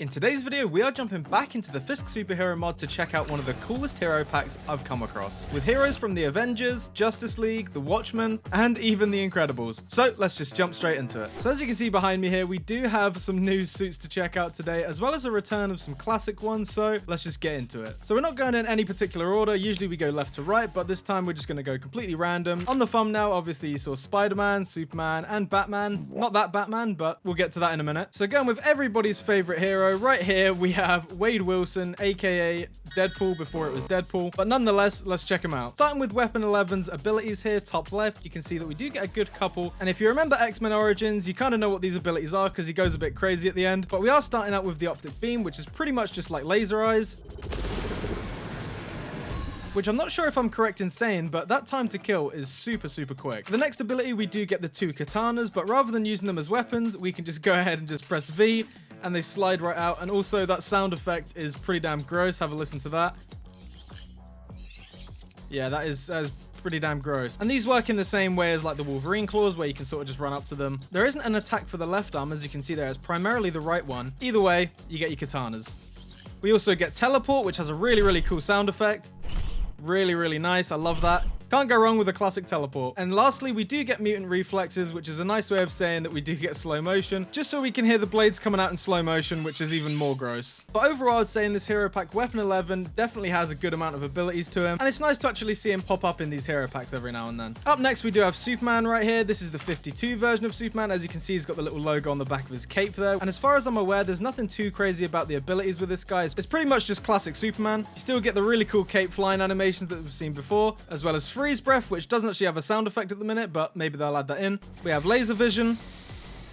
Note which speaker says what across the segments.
Speaker 1: In today's video, we are jumping back into the Fisk superhero mod to check out one of the coolest hero packs I've come across, with heroes from the Avengers, Justice League, the Watchmen, and even the Incredibles. So let's just jump straight into it. So as you can see behind me here, we do have some new suits to check out today, as well as a return of some classic ones, so let's just get into it. So we're not going in any particular order. Usually we go left to right, but this time we're just going to go completely random. On the thumbnail, obviously you saw Spider-Man, Superman, and Batman. Not that Batman, but we'll get to that in a minute. So going with everybody's favorite hero, right here we have Wade Wilson, aka Deadpool before it was Deadpool, but nonetheless, let's check him out. Starting with Weapon 11's abilities here, top left, you can see that we do get a good couple, and if you remember X-Men Origins, you kind of know what these abilities are because he goes a bit crazy at the end, but we are starting out with the Optic Beam, which is pretty much just like laser eyes, which I'm not sure if I'm correct in saying, but that time to kill is super quick. The next ability, we do get the two katanas, but rather than using them as weapons, we can just go ahead and just press V, and they slide right out. And also that sound effect is pretty damn gross. Have a listen to that. Yeah, that is pretty damn gross. And these work in the same way as like the Wolverine claws, where you can sort of just run up to them. There isn't an attack for the left arm, as you can see there. It's primarily the right one. Either way, you get your katanas. We also get teleport, which has a really cool sound effect. Really nice. I love that. Can't go wrong with a classic teleport. And lastly, we do get mutant reflexes, which is a nice way of saying that we do get slow motion, just so we can hear the blades coming out in slow motion, which is even more gross. But overall, I'd say in this hero pack, Weapon 11 definitely has a good amount of abilities to him, and it's nice to actually see him pop up in these hero packs every now and then. Up next, we do have Superman right here. This is the 52 version of Superman. As you can see, he's got the little logo on the back of his cape there. And as far as I'm aware, there's nothing too crazy about the abilities with this guy. It's pretty much just classic Superman. You still get the really cool cape flying animations that we've seen before, as well as freeze breath, which doesn't actually have a sound effect at the minute, but maybe they'll add that in. We have laser vision,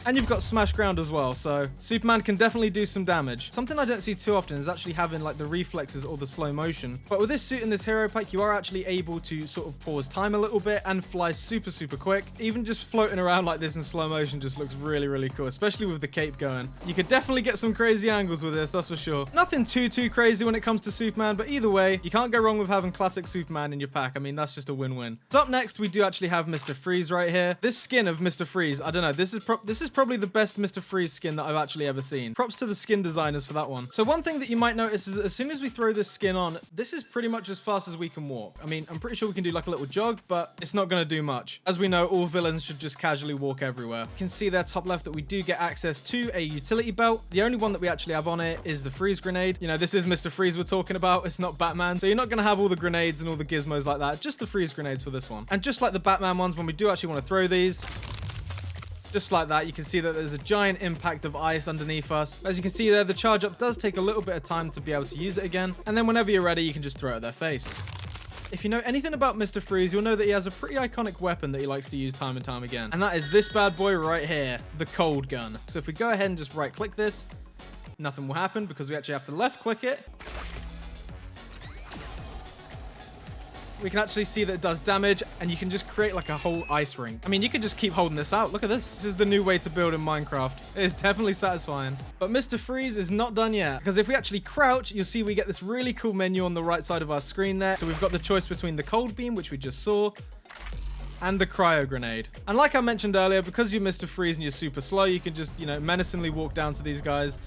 Speaker 1: and you've got smash ground as well, so Superman can definitely do some damage. Something I don't see too often is actually having like the reflexes or the slow motion. But with this suit in this hero pack, you are actually able to sort of pause time a little bit and fly super quick. Even just floating around like this in slow motion just looks really cool, especially with the cape going. You could definitely get some crazy angles with this, that's for sure. Nothing too crazy when it comes to Superman, but either way, you can't go wrong with having classic Superman in your pack. I mean, that's just a win-win. So up next, we do actually have Mr. Freeze right here. This skin of Mr. Freeze, I don't know, this is probably the best Mr. Freeze skin that I've actually ever seen. Props to the skin designers for that one. So one thing that you might notice is that as soon as we throw this skin on, this is pretty much as fast as we can walk. I mean, I'm pretty sure we can do like a little jog, but it's not going to do much. As we know, all villains should just casually walk everywhere. You can see there top left that we do get access to a utility belt. The only one that we actually have on it is the freeze grenade. You know, this is Mr. Freeze we're talking about. It's not Batman. So you're not going to have all the grenades and all the gizmos like that. Just the freeze grenades for this one. And just like the Batman ones, when we do actually want to throw these, just like that, you can see that there's a giant impact of ice underneath us. As you can see there, the charge up does take a little bit of time to be able to use it again. And then whenever you're ready, you can just throw it at their face. If you know anything about Mr. Freeze, you'll know that he has a pretty iconic weapon that he likes to use time and time again. And that is this bad boy right here, the cold gun. So if we go ahead and just right click this, nothing will happen because we actually have to left click it. We can actually see that it does damage, and you can just create like a whole ice rink. I mean, you could just keep holding this out. Look at this. This is the new way to build in Minecraft. It is definitely satisfying. But Mr. Freeze is not done yet, because if we actually crouch, you'll see we get this really cool menu on the right side of our screen there. So we've got the choice between the cold beam, which we just saw, and the cryo grenade. And like I mentioned earlier, because you're Mr. Freeze and you're super slow, you can just, you know, menacingly walk down to these guys.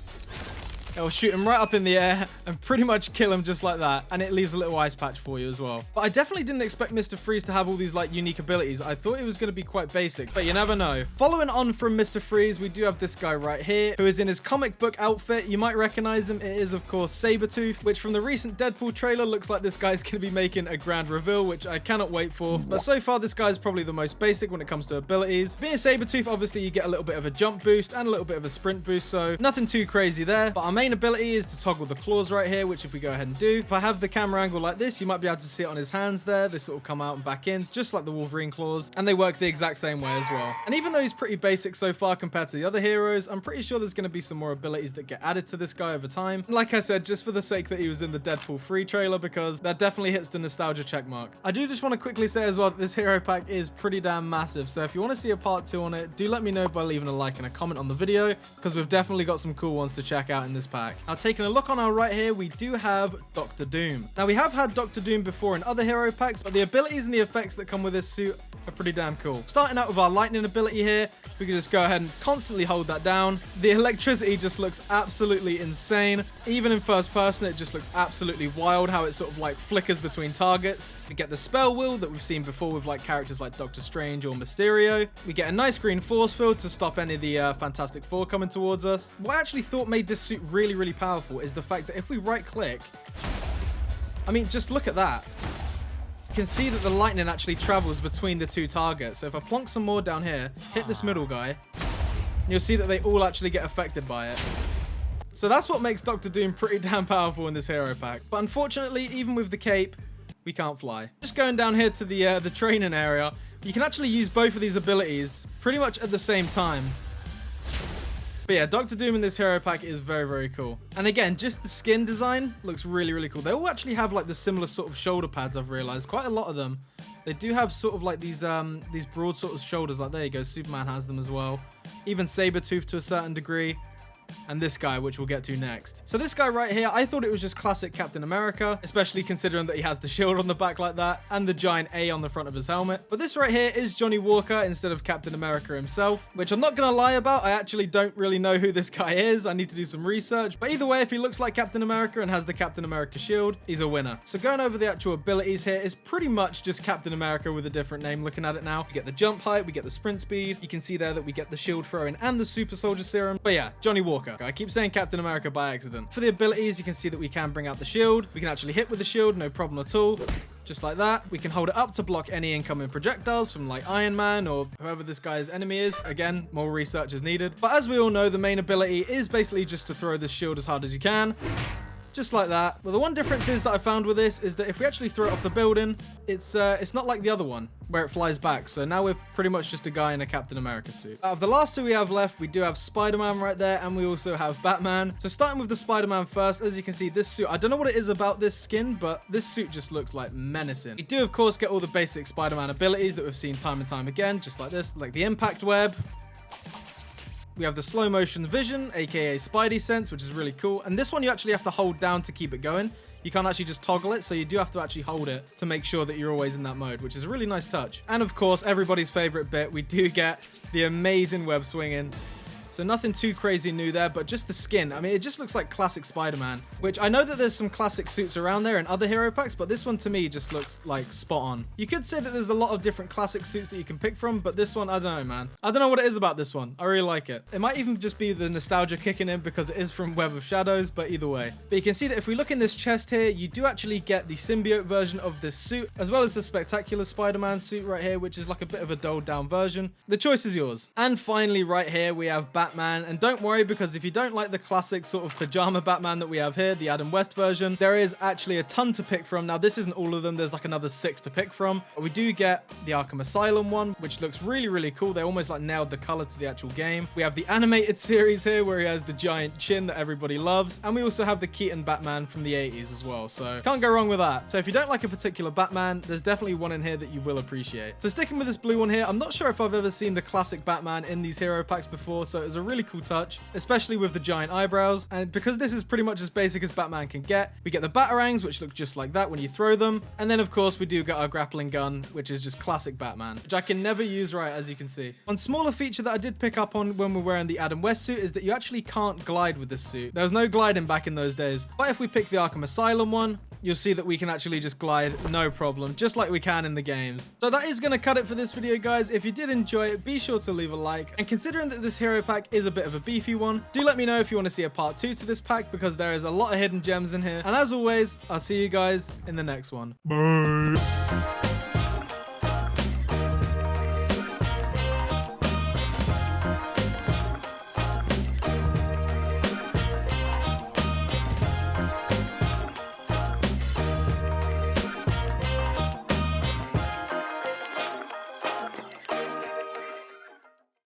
Speaker 1: It'll shoot him right up in the air and pretty much kill him just like that. And it leaves a little ice patch for you as well. But I definitely didn't expect Mr. Freeze to have all these like unique abilities. I thought it was going to be quite basic, but you never know. Following on from Mr. Freeze, we do have this guy right here who is in his comic book outfit. You might recognize him. It is, of course, Sabertooth, which from the recent Deadpool trailer looks like this guy's going to be making a grand reveal, which I cannot wait for. But so far, this guy's probably the most basic when it comes to abilities. Being Sabertooth, obviously, you get a little bit of a jump boost and a little bit of a sprint boost, so nothing too crazy there. But our main ability is to toggle the claws right here, which if we go ahead and do, if I have the camera angle like this, you might be able to see it on his hands there. They sort of come out and back in, just like the Wolverine claws, and they work the exact same way as well. And even though he's pretty basic so far compared to the other heroes, I'm pretty sure there's going to be some more abilities that get added to this guy over time. And like I said, just for the sake that he was in the Deadpool 3 trailer, because that definitely hits the nostalgia check mark. I do just want to quickly say as well that this hero pack is pretty damn massive, so if you want to see a part 2 on it, do let me know by leaving a like and a comment on the video, because we've definitely got some cool ones to check out in this pack. Now, taking a look on our right here, we do have Dr. Doom. Now, we have had Dr. Doom before in other hero packs, but the abilities and the effects that come with this suit are pretty damn cool. Starting out with our lightning ability here, we can just go ahead and constantly hold that down. The electricity just looks absolutely insane. Even in first person, it just looks absolutely wild how it sort of like flickers between targets. We get the spell wheel that we've seen before with like characters like Doctor Strange or Mysterio. We get a nice green force field to stop any of the Fantastic Four coming towards us. What I actually thought made this suit really, really powerful is the fact that if we right click, I mean, just look at that. You can see that the lightning actually travels between the two targets. So if I plonk some more down here, hit this middle guy, you'll see that they all actually get affected by it. So that's what makes Doctor Doom pretty damn powerful in this hero pack. But unfortunately, even with the cape, we can't fly. Just going down here to the training area, you can actually use both of these abilities pretty much at the same time. But yeah, Doctor Doom in this hero pack is very, very cool. And again, just the skin design looks really, really cool. They all actually have like the similar sort of shoulder pads, I've realized. Quite a lot of them. They do have sort of like these broad sort of shoulders. Like, there you go. Superman has them as well. Even Sabertooth to a certain degree. And this guy, which we'll get to next. So this guy right here, I thought it was just classic Captain America, especially considering that he has the shield on the back like that and the giant A on the front of his helmet. But this right here is Johnny Walker instead of Captain America himself, which I'm not going to lie about. I actually don't really know who this guy is. I need to do some research. But either way, if he looks like Captain America and has the Captain America shield, he's a winner. So going over the actual abilities here is pretty much just Captain America with a different name looking at it now. We get the jump height, we get the sprint speed. You can see there that we get the shield throwing and the super soldier serum. But yeah, Johnny Walker. I keep saying Captain America by accident. For the abilities, you can see that we can bring out the shield. We can actually hit with the shield, no problem at all. Just like that. We can hold it up to block any incoming projectiles from like Iron Man or whoever this guy's enemy is. Again, more research is needed. But as we all know, the main ability is basically just to throw this shield as hard as you can. Just like that. Well, the one difference is that I found with this is that if we actually throw it off the building, it's not like the other one where it flies back. So now we're pretty much just a guy in a Captain America suit. Out of the last two we have left, we do have Spider-Man right there, and we also have Batman. So starting with the Spider-Man first, as you can see, this suit, I don't know what it is about this skin, but this suit just looks like menacing. You do, of course, get all the basic Spider-Man abilities that we've seen time and time again, just like this, like the impact web. We have the slow motion vision, aka Spidey sense, which is really cool. And this one you actually have to hold down to keep it going. You can't actually just toggle it, so you do have to actually hold it to make sure that you're always in that mode, which is a really nice touch. And of course, everybody's favorite bit, we do get the amazing web swinging. So nothing too crazy new there, but just the skin. I mean, it just looks like classic Spider-Man, which I know that there's some classic suits around there in other hero packs, but this one to me just looks like spot on. You could say that there's a lot of different classic suits that you can pick from, but this one, I don't know, man. I don't know what it is about this one. I really like it. It might even just be the nostalgia kicking in because it is from Web of Shadows, but either way. But you can see that if we look in this chest here, you do actually get the symbiote version of this suit, as well as the spectacular Spider-Man suit right here, which is like a bit of a dulled down version. The choice is yours. And finally, right here, we have Batman. And don't worry, because if you don't like the classic sort of pajama Batman that we have here, the Adam West version, there is actually a ton to pick from. Now, this isn't all of them. There's like another 6 to pick from. But we do get the Arkham Asylum one, which looks really, really cool. They almost like nailed the color to the actual game. We have the animated series here where he has the giant chin that everybody loves. And we also have the Keaton Batman from the 80s as well. So can't go wrong with that. So if you don't like a particular Batman, there's definitely one in here that you will appreciate. So sticking with this blue one here, I'm not sure if I've ever seen the classic Batman in these hero packs before. So it was a really cool touch, especially with the giant eyebrows. And because this is pretty much as basic as Batman can get, we get the Batarangs, which look just like that when you throw them. And then of course we do get our grappling gun, which is just classic Batman, which I can never use right, as you can see. One smaller feature that I did pick up on when we're wearing the Adam West suit is that you actually can't glide with this suit. There was no gliding back in those days. But if we pick the Arkham Asylum one, you'll see that we can actually just glide no problem, just like we can in the games. So that is going to cut it for this video, guys. If you did enjoy it, be sure to leave a like. And considering that this hero pack is a bit of a beefy one, do let me know if you want to see a part 2 to this pack, because there is a lot of hidden gems in here. And as always, I'll see you guys in the next one. Bye.